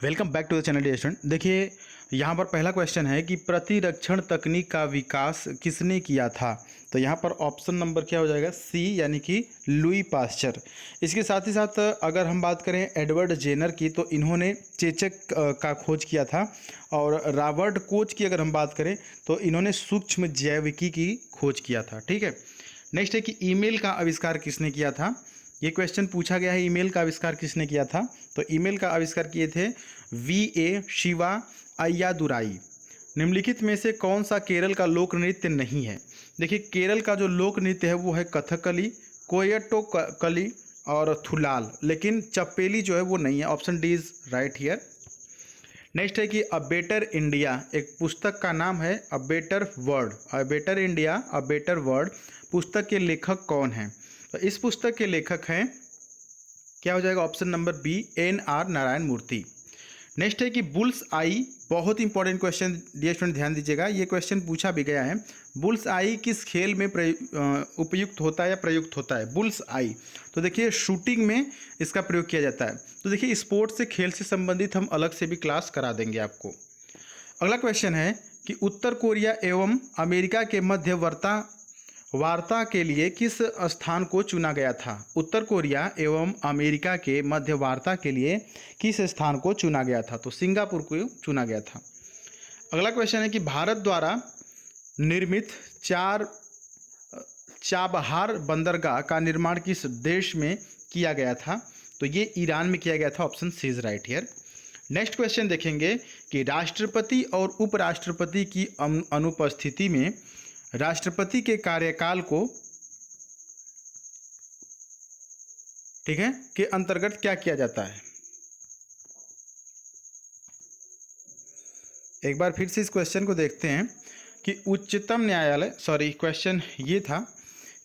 Welcome back to the channel dear student. देखिए यहाँ पर पहला क्वेश्चन है कि प्रतिरक्षण तकनीक का विकास किसने किया था। तो यहाँ पर ऑप्शन नंबर क्या हो जाएगा, सी, यानी कि लुई पास्चर। इसके साथ ही साथ अगर हम बात करें एडवर्ड जेनर की, तो इन्होंने चेचक का खोज किया था। और रॉबर्ट कोच की अगर हम बात करें तो इन्होंने सूक्ष्म जैविकी की खोज किया था। ठीक है। नेक्स्ट है कि ईमेल का आविष्कार किसने किया था। ये क्वेश्चन पूछा गया है, ईमेल का आविष्कार किसने किया था। तो ईमेल का आविष्कार किए थे V.A. शिवा अय्यादुराई। निम्नलिखित में से कौन सा केरल का लोक नृत्य नहीं है। देखिए केरल का जो लोक नृत्य है वो है कथकली, कोयट्टोकली और थुलाल, लेकिन चप्पेली जो है वो नहीं है। Option D is right here. Next है कि अ बेटर इंडिया, एक पुस्तक का नाम है a better world, a better India a better world. पुस्तक के लेखक कौन हैं। तो इस पुस्तक के लेखक हैं, क्या हो जाएगा, option number B, N.R. Narayana Murthy. Next है कि बुल्स आई, बहुत इंपॉर्टेंट क्वेश्चन डियर स्टूडेंट, ध्यान दीजिएगा, ये क्वेश्चन पूछा भी गया है। बुल्स आई किस खेल में उपयुक्त होता है या प्रयुक्त होता है, बुल्स आई। तो देखिए शूटिंग में इसका प्रयोग किया जाता है। तो देखिए स्पोर्ट्स से, खेल से संबंधित हम अलग से भी क्लास करा देंगे आपको। अगला क्वेश्चन है कि उत्तर कोरिया एवं अमेरिका के मध्यवर्ता वार्ता के लिए किस स्थान को चुना गया था। उत्तर कोरिया एवं अमेरिका के मध्य वार्ता के लिए किस स्थान को चुना गया था। तो सिंगापुर को चुना गया था। अगला क्वेश्चन है कि भारत द्वारा निर्मित चाबहार बंदरगाह का निर्माण किस देश में किया गया था। तो ये ईरान में किया गया था। Option C is right here. Next question देखेंगे कि राष्ट्रपति और उपराष्ट्रपति की अनुपस्थिति में राष्ट्रपति के कार्यकाल को, ठीक है, के अंतर्गत क्या किया जाता है। एक बार फिर से इस क्वेश्चन को देखते हैं कि उच्चतम न्यायालय, सॉरी क्वेश्चन ये था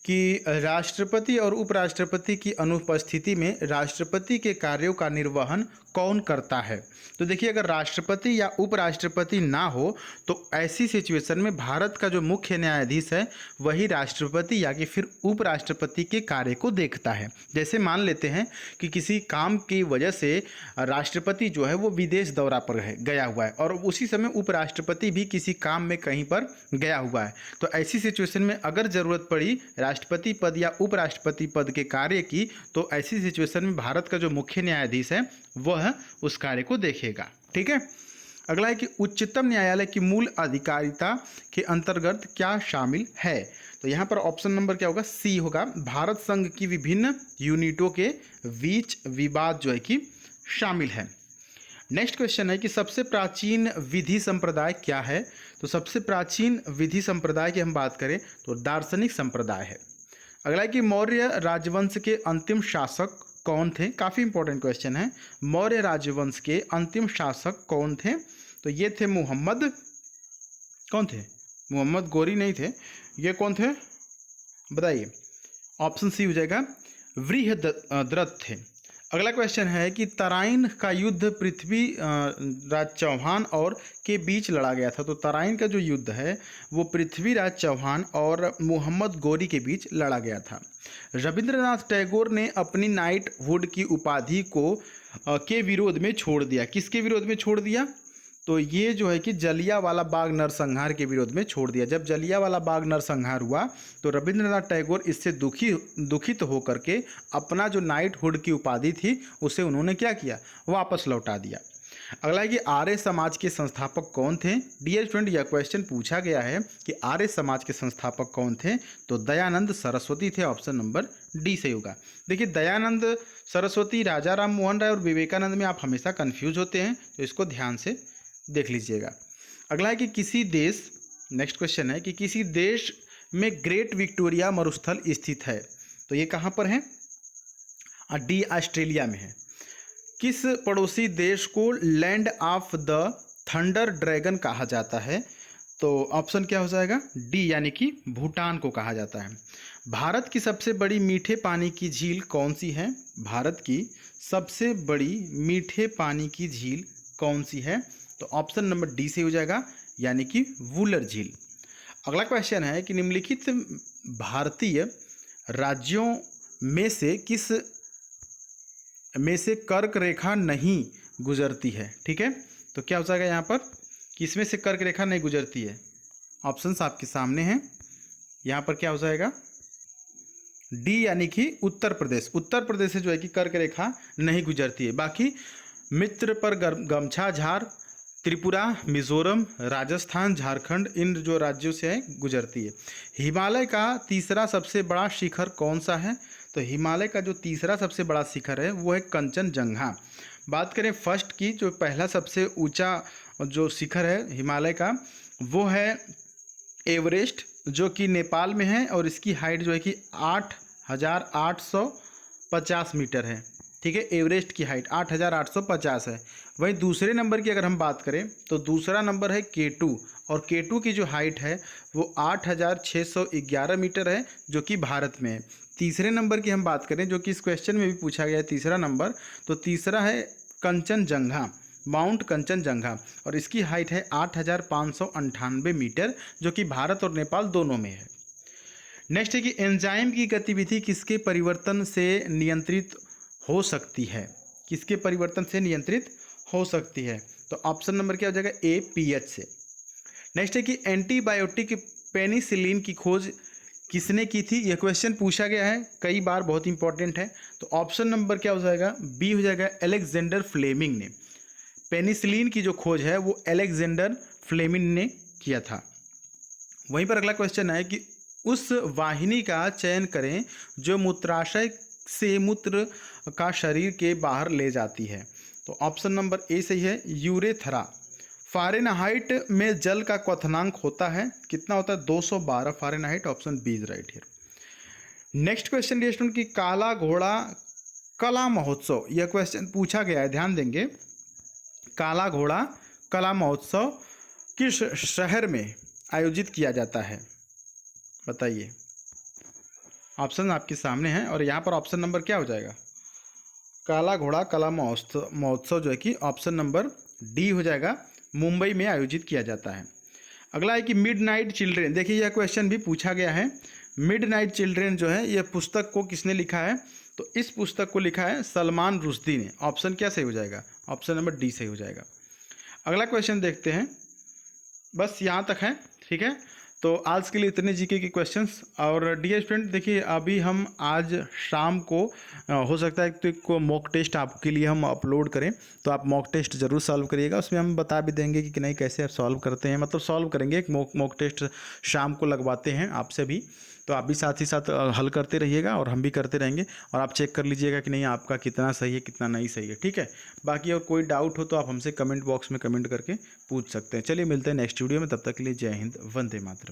कि राष्ट्रपति और उपराष्ट्रपति की अनुपस्थिति में राष्ट्रपति के कार्यों का निर्वहन कौन करता है। तो देखिए अगर राष्ट्रपति या उपराष्ट्रपति ना हो तो ऐसी सिचुएशन में भारत का जो मुख्य न्यायाधीश है वही राष्ट्रपति या कि फिर उपराष्ट्रपति के कार्य को देखता है। जैसे मान लेते हैं कि किसी काम की वजह से राष्ट्रपति जो है वो विदेश दौरा पर गया हुआ है और उसी समय उपराष्ट्रपति भी किसी काम में कहीं पर गया हुआ है, तो ऐसी सिचुएशन में अगर ज़रूरत पड़ी राष्ट्रपति पद या उपराष्ट्रपति पद के कार्य की, तो ऐसी सिचुएशन में भारत का जो मुख्य न्यायाधीश है वह उस कार्य को देखेगा। ठीक है। अगला है कि उच्चतम न्यायालय की मूल अधिकारिता के अंतर्गत क्या शामिल है। तो यहाँ पर ऑप्शन नंबर क्या होगा, सी होगा। भारत संघ की विभिन्न यूनिटों के बीच विवाद जो है कि शामिल है। नेक्स्ट क्वेश्चन है कि सबसे प्राचीन विधि संप्रदाय क्या है। तो सबसे प्राचीन विधि संप्रदाय की हम बात करें तो दार्शनिक संप्रदाय है। अगला है कि मौर्य राजवंश के अंतिम शासक कौन थे। काफ़ी इंपॉर्टेंट क्वेश्चन है। मौर्य राजवंश के अंतिम शासक कौन थे। तो ये थे मुहम्मद, कौन थे, मुहम्मद गोरी नहीं थे। ये कौन थे बताइए। ऑप्शन सी हो जाएगा, वृहद्रथ थे। अगला क्वेश्चन है कि तराइन का युद्ध पृथ्वीराज चौहान और के बीच लड़ा गया था। तो तराइन का जो युद्ध है वो पृथ्वीराज चौहान और मुहम्मद गोरी के बीच लड़ा गया था। रविंद्रनाथ टैगोर ने अपनी नाइटहुड की उपाधि को के विरोध में छोड़ दिया। किसके विरोध में छोड़ दिया। तो ये जो है कि जलियांवाला बाग नरसंहार के विरोध में छोड़ दिया। जब जलियांवाला बाग नरसंहार हुआ तो रविंद्रनाथ टैगोर इससे दुखित होकर के अपना जो नाइटहुड की उपाधि थी उसे उन्होंने क्या किया, वापस लौटा दिया। अगला है कि आर्य समाज के संस्थापक कौन थे। डियर स्टूडेंट यह क्वेश्चन पूछा गया है कि आर्य समाज के संस्थापक कौन थे। तो दयानंद सरस्वती थे। ऑप्शन नंबर डी से होगा। देखिए दयानंद सरस्वती, राजा राम मोहन राय और विवेकानंद में आप हमेशा कन्फ्यूज होते हैं, तो इसको ध्यान से देख लीजिएगा। अगला है कि किसी देश, नेक्स्ट क्वेश्चन है कि किसी देश में ग्रेट विक्टोरिया मरुस्थल स्थित है। तो ये कहाँ पर है, डी ऑस्ट्रेलिया में है। किस पड़ोसी देश को land of the thunder dragon कहा जाता है। तो ऑप्शन क्या हो जाएगा, डी, यानी कि भूटान को कहा जाता है। भारत की सबसे बड़ी मीठे पानी की झील कौन सी है। भारत की सबसे बड़ी मीठे पानी की झील कौन सी है। तो ऑप्शन नंबर डी से हो जाएगा, यानी कि वुलर झील। अगला क्वेश्चन है कि निम्नलिखित भारतीय राज्यों में से किस में से कर्क रेखा नहीं गुजरती है। ठीक है, तो क्या हो जाएगा यहाँ पर, किसमें से कर्क रेखा नहीं गुजरती है? ऑप्शंस आपके सामने हैं। यहाँ पर क्या हो जाएगा, डी यानी कि उत्तर प्रदेश। उत्तर प्रदेश से जो है कि कर्क रेखा नहीं गुजरती है। बाकी मित्र पर गमछा झार, त्रिपुरा, मिजोरम, राजस्थान, झारखंड, इन जो राज्यों से है गुजरती है। हिमालय का तीसरा सबसे बड़ा शिखर कौन सा है? तो हिमालय का जो तीसरा सबसे बड़ा शिखर है वो है कंचनजंगा। बात करें फर्स्ट की, जो पहला सबसे ऊंचा जो शिखर है हिमालय का वो है एवरेस्ट, जो कि नेपाल में है और इसकी हाइट जो है कि 8,850 मीटर है। ठीक है, एवरेस्ट की हाइट 8,850 है। वहीं दूसरे नंबर की अगर हम बात करें तो दूसरा नंबर है K2, और K2 की जो हाइट है वो 8,611 मीटर है, जो कि भारत में है। तीसरे नंबर की हम बात करें, जो कि इस क्वेश्चन में भी पूछा गया है तीसरा नंबर, तो तीसरा है कंचनजंगा, माउंट कंचनजंगा, और इसकी हाइट है 8,598 मीटर, जो कि भारत और नेपाल दोनों में है। नेक्स्ट है कि एंजाइम की गतिविधि किसके परिवर्तन से नियंत्रित हो सकती है? किसके परिवर्तन से नियंत्रित हो सकती है? तो ऑप्शन नंबर क्या हो जाएगा, ए, पीएच से। नेक्स्ट है कि एंटीबायोटिक पेनिसिलिन की खोज किसने की थी? यह क्वेश्चन पूछा गया है कई बार, बहुत इंपॉर्टेंट है। तो ऑप्शन नंबर क्या हो जाएगा, बी हो जाएगा, अलेक्जेंडर फ्लेमिंग ने। पेनिसिलिन की जो खोज है वो अलेक्जेंडर फ्लेमिंग ने किया था। वहीं पर अगला क्वेश्चन है कि उस वाहिनी का चयन करें जो मूत्राशय से मूत्र का शरीर के बाहर ले जाती है। तो ऑप्शन नंबर ए सही है, यूरेथ्रा। फ़ारेनहाइट में जल का क्वथनांक होता है, कितना होता है, 212 Fahrenheit. Option B is right here. Next question dear student, की काला घोड़ा कला महोत्सव, यह क्वेश्चन पूछा गया है, ध्यान देंगे। काला घोड़ा कला महोत्सव किस शहर में आयोजित किया जाता है? बताइए, ऑप्शन आपके सामने हैं और यहाँ पर ऑप्शन नंबर क्या हो जाएगा, काला घोड़ा कला महोत्सव जो है कि ऑप्शन नंबर डी हो जाएगा, मुंबई में आयोजित किया जाता है। अगला है कि मिडनाइट चिल्ड्रेन, देखिए यह क्वेश्चन भी पूछा गया है। मिडनाइट चिल्ड्रेन जो है यह पुस्तक को किसने लिखा है? तो इस पुस्तक को लिखा है सलमान रुश्दी ने। ऑप्शन क्या सही हो जाएगा, ऑप्शन नंबर डी सही हो जाएगा। अगला क्वेश्चन देखते हैं, बस यहाँ तक है। ठीक है, तो आज के लिए इतने जीके के क्वेश्चंस। और डियर स्टूडेंट देखिए, अभी हम आज शाम को हो सकता है तो एक मॉक टेस्ट आपके लिए हम अपलोड करें, तो आप मॉक टेस्ट ज़रूर सॉल्व करिएगा। उसमें हम बता भी देंगे कि नहीं कैसे आप सॉल्व करते हैं, मतलब सॉल्व करेंगे। एक मॉक टेस्ट शाम को लगवाते हैं आपसे भी, तो आप भी साथ ही साथ हल करते रहिएगा और हम भी करते रहेंगे, और आप चेक कर लीजिएगा कि नहीं आपका कितना सही है कितना नहीं सही है। ठीक है, बाकी और कोई डाउट हो तो आप हमसे कमेंट बॉक्स में कमेंट करके पूछ सकते हैं। चलिए मिलते हैं नेक्स्ट वीडियो में, तब तक के लिए जय हिंद, वंदे मातरम।